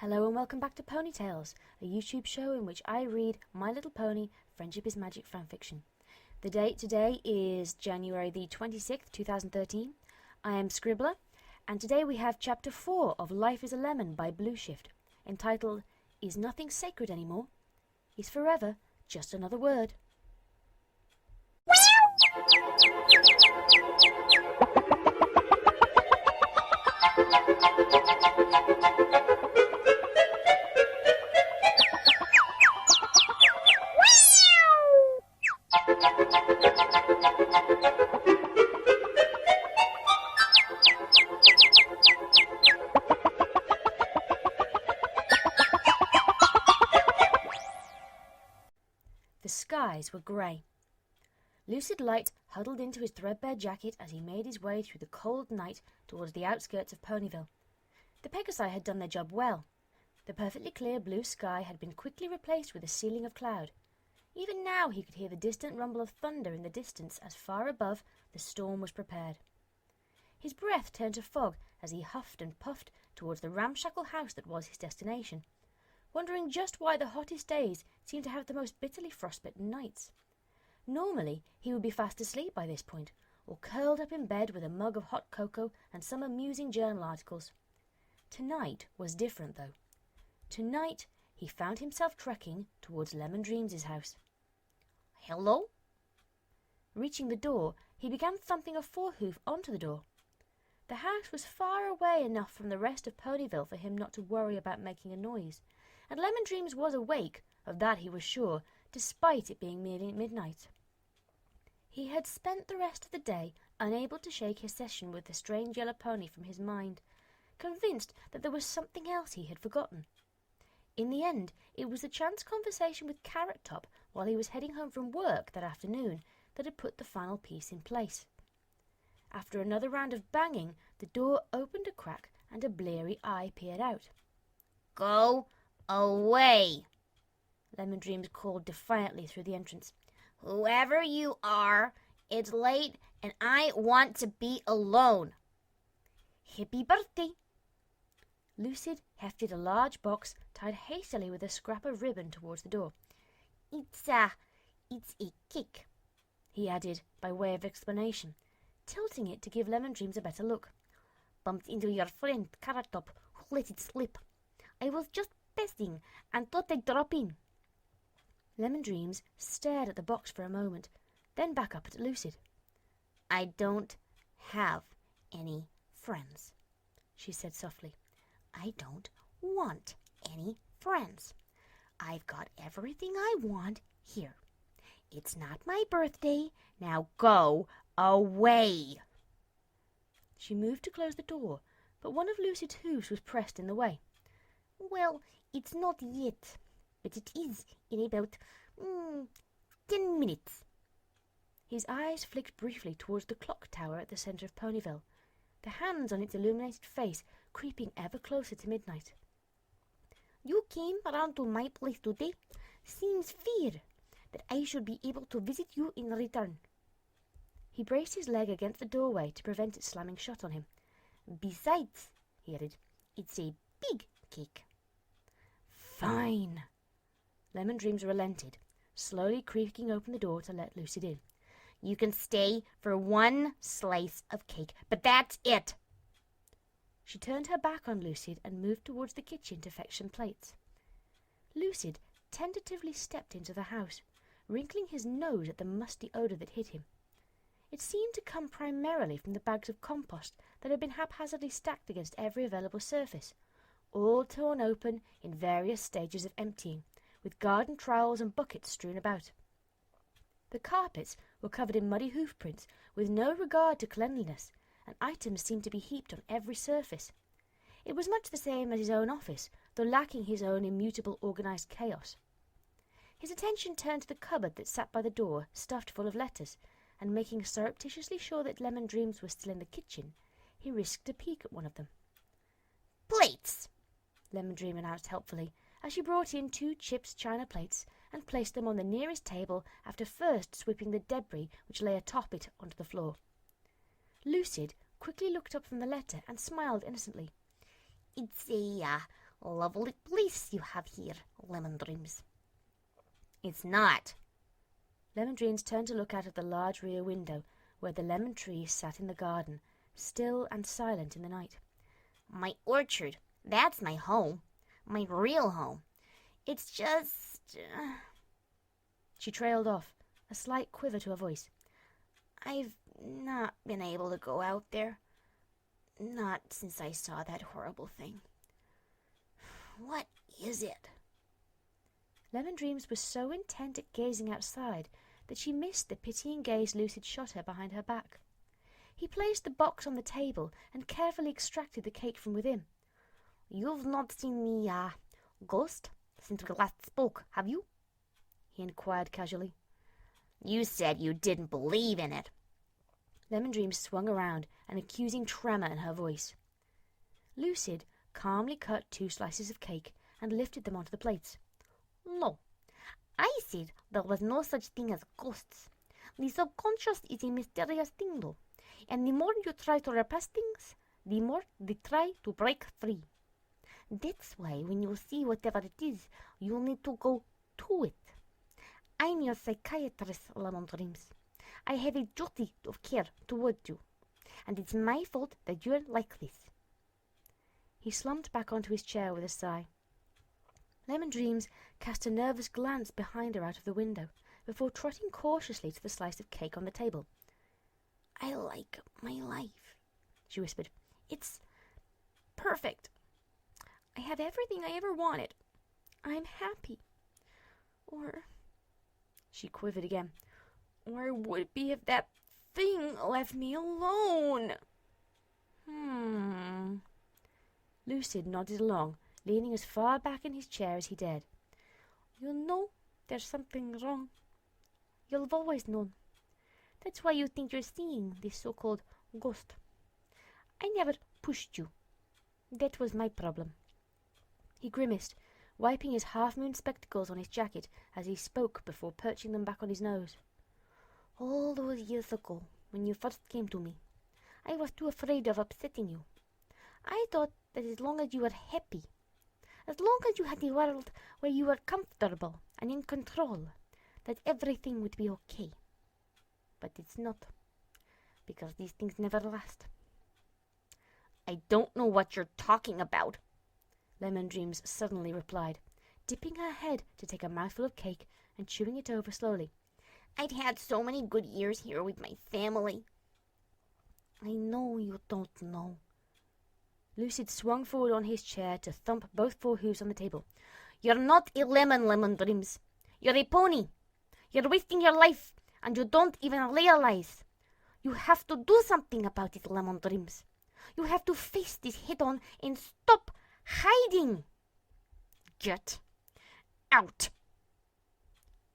Hello and welcome back to Pony Tales, a YouTube show in which I read My Little Pony, Friendship is Magic fanfiction. The date today is January the 26th, 2013. I am Scribbler, and today we have Chapter 4 of Life is a Lemon by Blue Shift, entitled, Is Nothing Sacred Anymore? Is Forever Just Another Word? The skies were grey. Lucid Light huddled into his threadbare jacket as he made his way through the cold night towards the outskirts of Ponyville. The Pegasi had done their job well. The perfectly clear blue sky had been quickly replaced with a ceiling of cloud. Even now he could hear the distant rumble of thunder in the distance as far above the storm was prepared. His breath turned to fog as he huffed and puffed towards the ramshackle house that was his destination, wondering just why the hottest days seemed to have the most bitterly frostbitten nights. Normally he would be fast asleep by this point, or curled up in bed with a mug of hot cocoa and some amusing journal articles. Tonight was different, though. Tonight he found himself trekking towards Lemon Dreams' house. "Hello?" Reaching the door, he began thumping a forehoof onto the door. The house was far away enough from the rest of Ponyville for him not to worry about making a noise, and Lemon Dreams was awake, of that he was sure, despite it being nearly midnight. He had spent the rest of the day unable to shake his session with the strange yellow pony from his mind, convinced that there was something else he had forgotten. In the end, it was the chance conversation with Carrot Top while he was heading home from work that afternoon that had put the final piece in place. After another round of banging, the door opened a crack and a bleary eye peered out. "Go away!" Lemon Dreams called defiantly through the entrance. "Whoever you are, it's late and I want to be alone." "Happy birthday!" Lucid hefted a large box tied hastily with a scrap of ribbon towards the door. It's a cake," he added by way of explanation, tilting it to give Lemon Dreams a better look. "Bumped into your friend Carrot Top, who let it slip. I was just passing and thought I'd drop in." Lemon Dreams stared at the box for a moment, then back up at Lucid. "I don't have any friends," she said softly. "I don't want any friends. I've got everything I want here. It's not my birthday. Now go away." She moved to close the door, but one of Lucid's hooves was pressed in the way. "Well, it's not yet, but it is in about 10 minutes. His eyes flicked briefly towards the clock tower at the centre of Ponyville, the hands on its illuminated face creeping ever closer to midnight. "You came around to my place today. Seems fair that I should be able to visit you in return." He braced his leg against the doorway to prevent it slamming shut on him. "Besides," he added, "it's a big cake." "Fine." Lemon Dreams relented, slowly creaking open the door to let Lucid in. "You can stay for one slice of cake, but that's it." She turned her back on Lucid and moved towards the kitchen to fetch some plates. Lucid tentatively stepped into the house, wrinkling his nose at the musty odour that hit him. It seemed to come primarily from the bags of compost that had been haphazardly stacked against every available surface, all torn open in various stages of emptying, with garden trowels and buckets strewn about. The carpets were covered in muddy hoof prints with no regard to cleanliness, and items seemed to be heaped on every surface. It was much the same as his own office, though lacking his own immutable organised chaos. His attention turned to the cupboard that sat by the door, stuffed full of letters, and making surreptitiously sure that Lemon Dreams was still in the kitchen, he risked a peek at one of them. "Plates!" Lemon Dream announced helpfully, as she brought in 2 chipped china plates and placed them on the nearest table after first sweeping the debris which lay atop it onto the floor. Lucid quickly looked up from the letter and smiled innocently. "It's a lovely place you have here, Lemon Dreams." "It's not." Lemon Dreams turned to look out of the large rear window where the lemon trees sat in the garden, still and silent in the night. "My orchard, that's my home. My real home. It's just..." She trailed off, a slight quiver to her voice. "I've not been able to go out there. Not since I saw that horrible thing. What is it?" Lemon Dreams was so intent at gazing outside that she missed the pitying gaze Lucid shot her behind her back. He placed the box on the table and carefully extracted the cake from within. "You've not seen the, ghost since we last spoke, have you?" he inquired casually. "You said you didn't believe in it." Lemon Dreams swung around, an accusing tremor in her voice. Lucid calmly cut 2 slices of cake and lifted them onto the plates. "No, I said there was no such thing as ghosts. The subconscious is a mysterious thing, though, and the more you try to repress things, the more they try to break free. That's why when you see whatever it is, you need to go to it. I'm your psychiatrist, Lemon Dreams. I have a duty of care towards you, and it's my fault that you're like this." He slumped back onto his chair with a sigh. Lemon Dreams cast a nervous glance behind her out of the window before trotting cautiously to the slice of cake on the table. "I like my life," she whispered. "It's perfect. I have everything I ever wanted. I'm happy. Or," she quivered again, "or I would be if that thing left me alone." Lucid nodded along, leaning as far back in his chair as he dared. "You know there's something wrong. You've always known. That's why you think you're seeing this so-called ghost. I never pushed you. That was my problem." He grimaced, wiping his half-moon spectacles on his jacket as he spoke before perching them back on his nose. "All those years ago, when you first came to me, I was too afraid of upsetting you. I thought that as long as you were happy, as long as you had a world where you were comfortable and in control, that everything would be okay. But it's not, because these things never last." "I don't know what you're talking about," Lemon Dreams suddenly replied, dipping her head to take a mouthful of cake and chewing it over slowly. "I've had so many good years here with my family." "I know you don't know." Lucid swung forward on his chair to thump both forehoofs on the table. "You're not a lemon, Lemon Dreams. You're a pony. You're wasting your life, and you don't even realize. You have to do something about it, Lemon Dreams. You have to face this head-on and stop hiding. Get out."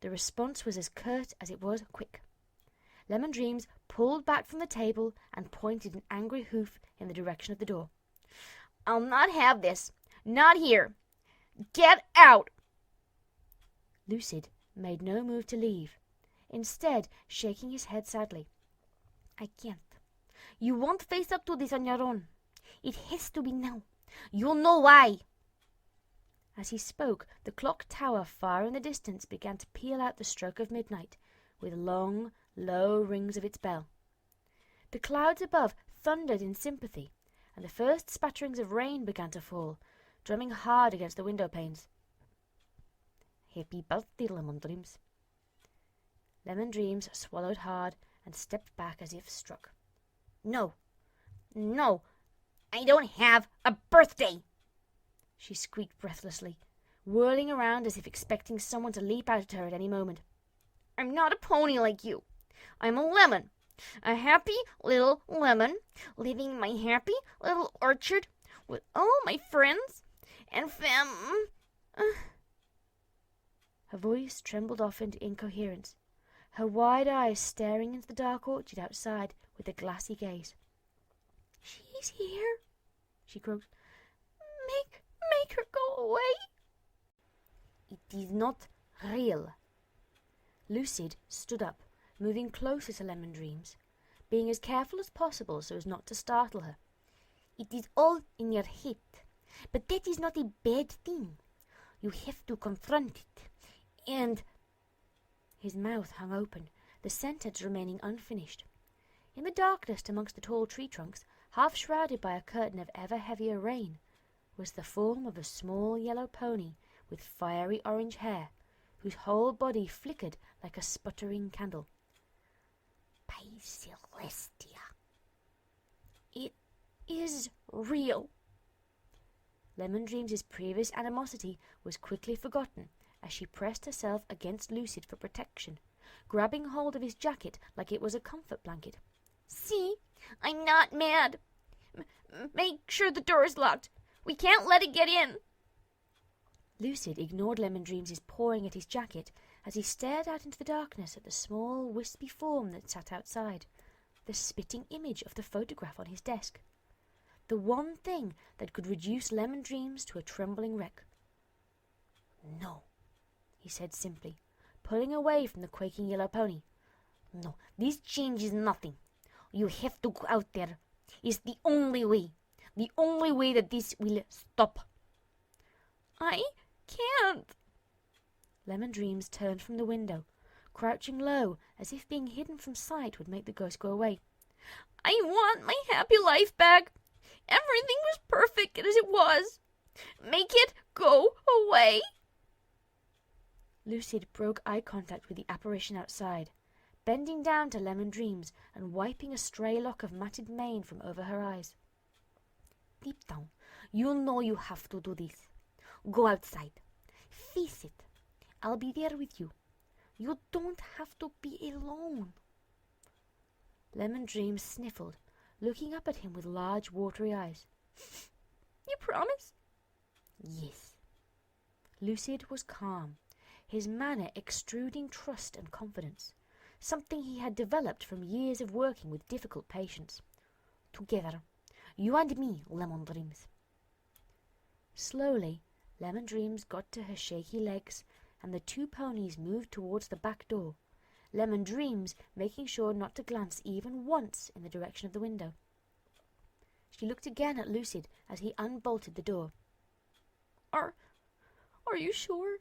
The response was as curt as it was quick. Lemon Dreams pulled back from the table and pointed an angry hoof in the direction of the door. "I'll not have this. Not here. Get out." Lucid made no move to leave, instead shaking his head sadly. "I can't. You won't face up to this on your own. It has to be now. You'll know why." As he spoke, the clock tower far in the distance began to peal out the stroke of midnight with long, low rings of its bell. The clouds above thundered in sympathy, and the first spatterings of rain began to fall, drumming hard against the window panes. "Happy birthday, Lemon Dreams." Lemon Dreams swallowed hard and stepped back as if struck. No, I don't have a birthday," she squeaked breathlessly, whirling around as if expecting someone to leap out at her at any moment. "I'm not a pony like you. I'm a lemon. A happy little lemon, living in my happy little orchard with all my friends and fam..." Her voice trembled off into incoherence, her wide eyes staring into the dark orchard outside with a glassy gaze. "She's here," she croaked. Make her go away." "It is not real." Lucid stood up, moving closer to Lemon Dreams, being as careful as possible so as not to startle her. "It is all in your head. But that is not a bad thing. You have to confront it. And his mouth hung open, the sentence remaining unfinished. In the darkness amongst the tall tree trunks, half shrouded by a curtain of ever heavier rain, was the form of a small yellow pony with fiery orange hair, whose whole body flickered like a sputtering candle. By Celestia. It is real. Lemon Dreams' previous animosity was quickly forgotten as she pressed herself against Lucid for protection, grabbing hold of his jacket like it was a comfort blanket. See, I'm not mad. Make sure the door is locked. We can't let it get in. Lucid ignored Lemon Dreams' pawing at his jacket as he stared out into the darkness at the small, wispy form that sat outside, the spitting image of the photograph on his desk. The one thing that could reduce Lemon Dreams to a trembling wreck. No, he said simply, pulling away from the quaking yellow pony. No, this changes nothing. You have to go out there. It's the only way. The only way that this will stop. I can't. Lemon Dreams turned from the window, crouching low as if being hidden from sight would make the ghost go away. I want my happy life back. Everything was perfect as it was. Make it go away. Lucid broke eye contact with the apparition outside, bending down to Lemon Dreams and wiping a stray lock of matted mane from over her eyes. Deep down, you know you have to do this. Go outside. Face it. I'll be there with you. You don't have to be alone. Lemon Dreams sniffled, looking up at him with large, watery eyes. You promise? Yes. Lucid was calm, his manner extruding trust and confidence, something he had developed from years of working with difficult patients. Together, you and me, Lemon Dreams. Slowly, Lemon Dreams got to her shaky legs, and the two ponies moved towards the back door, Lemon Dreams making sure not to glance even once in the direction of the window. She looked again at Lucid as he unbolted the door. Are you sure?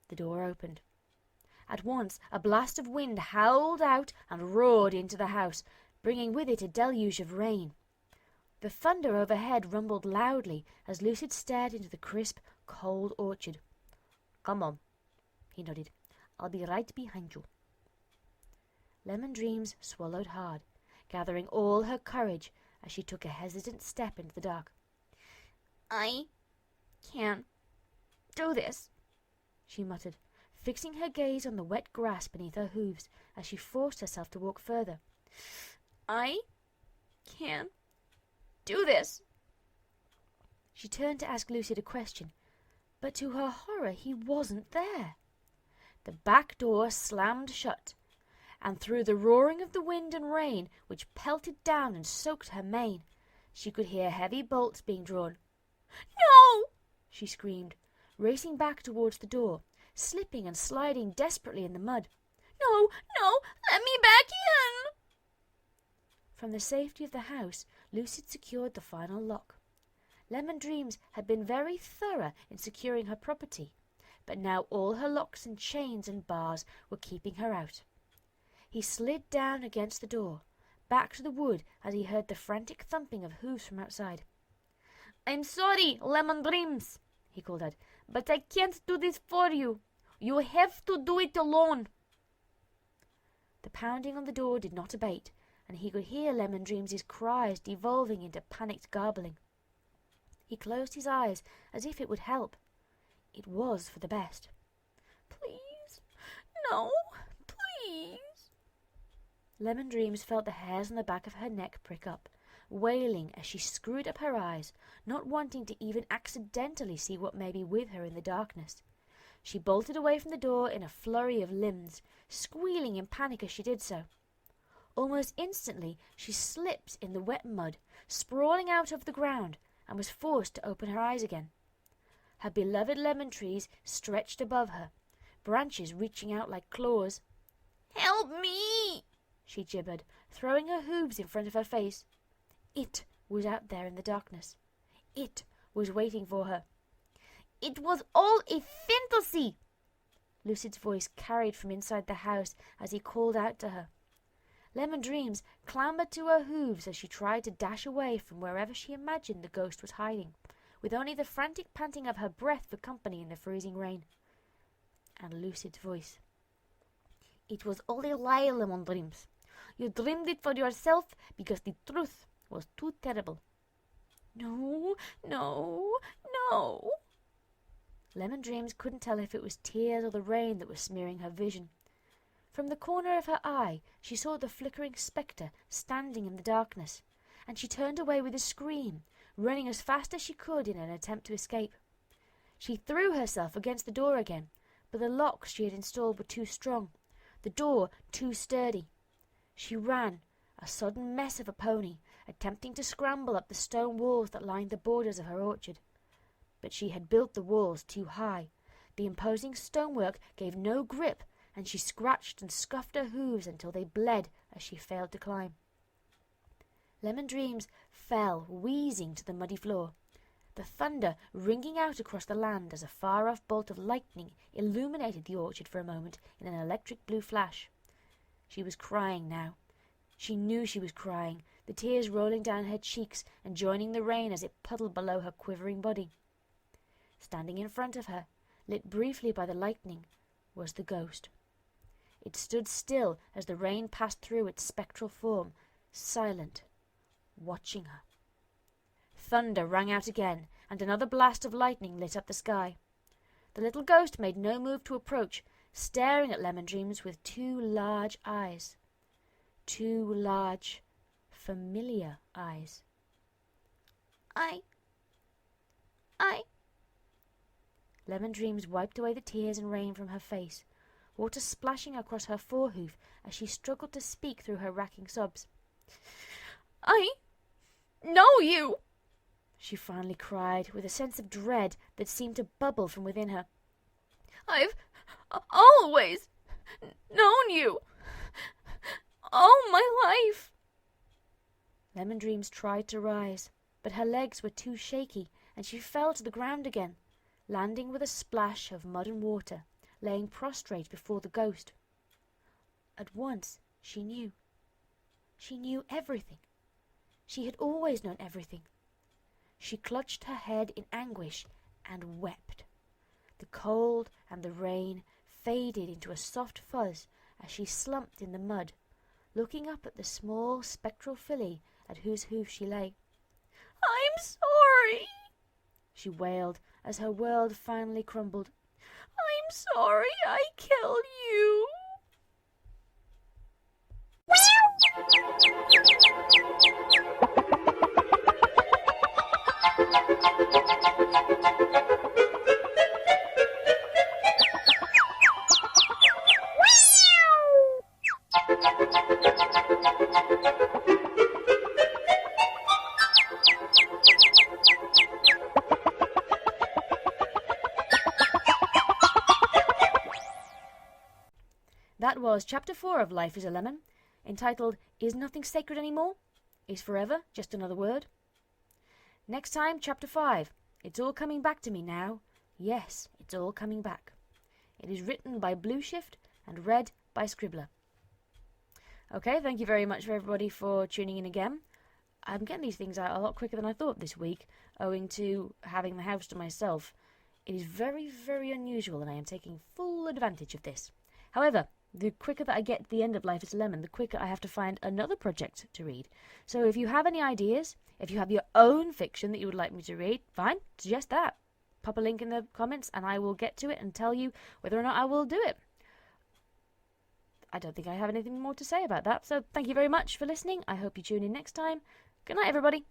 The door opened. At once, a blast of wind howled out and roared into the house, bringing with it a deluge of rain. The thunder overhead rumbled loudly as Lucid stared into the crisp, cold orchard. Come on, he nodded. I'll be right behind you. Lemon Dreams swallowed hard, gathering all her courage as she took a hesitant step into the dark. I can't do this, she muttered, fixing her gaze on the wet grass beneath her hooves as she forced herself to walk further. I can't do this. She turned to ask Lucid a question, but to her horror he wasn't there. The back door slammed shut, and through the roaring of the wind and rain, which pelted down and soaked her mane, she could hear heavy bolts being drawn. No! She screamed, racing back towards the door, slipping and sliding desperately in the mud. No, let me back in! From the safety of the house, Lucid secured the final lock. Lemon Dreams had been very thorough in securing her property, but now all her locks and chains and bars were keeping her out. He slid down against the door, back to the wood as he heard the frantic thumping of hooves from outside. I'm sorry, Lemon Dreams, he called out, but I can't do this for you. You have to do it alone. The pounding on the door did not abate, and he could hear Lemon Dreams' cries devolving into panicked garbling. He closed his eyes as if it would help. It was for the best. Please, no, please. Lemon Dreams felt the hairs on the back of her neck prick up, wailing as she screwed up her eyes, not wanting to even accidentally see what may be with her in the darkness. She bolted away from the door in a flurry of limbs, squealing in panic as she did so. Almost instantly she slipped in the wet mud, sprawling out over the ground, and was forced to open her eyes again. Her beloved lemon trees stretched above her, branches reaching out like claws. Help me! She gibbered, throwing her hooves in front of her face. It was out there in the darkness. It was waiting for her. It was all a fantasy! Lucid's voice carried from inside the house as he called out to her. Lemon Dreams clambered to her hooves as she tried to dash away from wherever she imagined the ghost was hiding, with only the frantic panting of her breath for company in the freezing rain. And Lucid's voice. It was all a lie, Lemon Dreams. You dreamed it for yourself because the truth was too terrible. No, no, no. Lemon Dreams couldn't tell if it was tears or the rain that was smearing her vision. From the corner of her eye, she saw the flickering spectre standing in the darkness, and she turned away with a scream, running as fast as she could in an attempt to escape. She threw herself against the door again, but the locks she had installed were too strong, the door too sturdy. She ran, a sodden mess of a pony, attempting to scramble up the stone walls that lined the borders of her orchard. But she had built the walls too high. The imposing stonework gave no grip, and she scratched and scuffed her hooves until they bled as she failed to climb. Lemon Dreams fell, wheezing, to the muddy floor, the thunder ringing out across the land as a far-off bolt of lightning illuminated the orchard for a moment in an electric blue flash. She was crying now. She knew she was crying, the tears rolling down her cheeks and joining the rain as it puddled below her quivering body. Standing in front of her, lit briefly by the lightning, was the ghost. It stood still as the rain passed through its spectral form, silent, watching her. Thunder rang out again, and another blast of lightning lit up the sky. The little ghost made no move to approach, staring at Lemon Dreams with two large eyes. Two large, familiar eyes. I... Lemon Dreams wiped away the tears and rain from her face, water splashing across her forehoof as she struggled to speak through her racking sobs. I know you, she finally cried, with a sense of dread that seemed to bubble from within her. I've always known you, all my life. Lemon Dreams tried to rise, but her legs were too shaky, and she fell to the ground again, landing with a splash of mud and water, laying prostrate before the ghost. At once she knew. She knew everything. She had always known everything. She clutched her head in anguish and wept. The cold and the rain faded into a soft fuzz as she slumped in the mud, looking up at the small spectral filly at whose hoof she lay. I'm sorry, she wailed as her world finally crumbled. I'm sorry I killed you. That was Chapter 4 of Life is a Lemon, entitled Is Nothing Sacred Anymore? Is Forever Just Another Word? Next time, Chapter 5, It's All Coming Back to Me Now. Yes, it's all coming back. It is written by Blue Shift and read by Scribbler. Okay, thank you very much for everybody for tuning in again. I'm getting these things out a lot quicker than I thought this week, owing to having the house to myself. It is very, very unusual, and I am taking full advantage of this. However, the quicker that I get to the end of Life is a Lemon, the quicker I have to find another project to read. So if you have any ideas, if you have your own fiction that you would like me to read, fine, suggest that. Pop a link in the comments and I will get to it and tell you whether or not I will do it. I don't think I have anything more to say about that, so thank you very much for listening. I hope you tune in next time. Good night, everybody.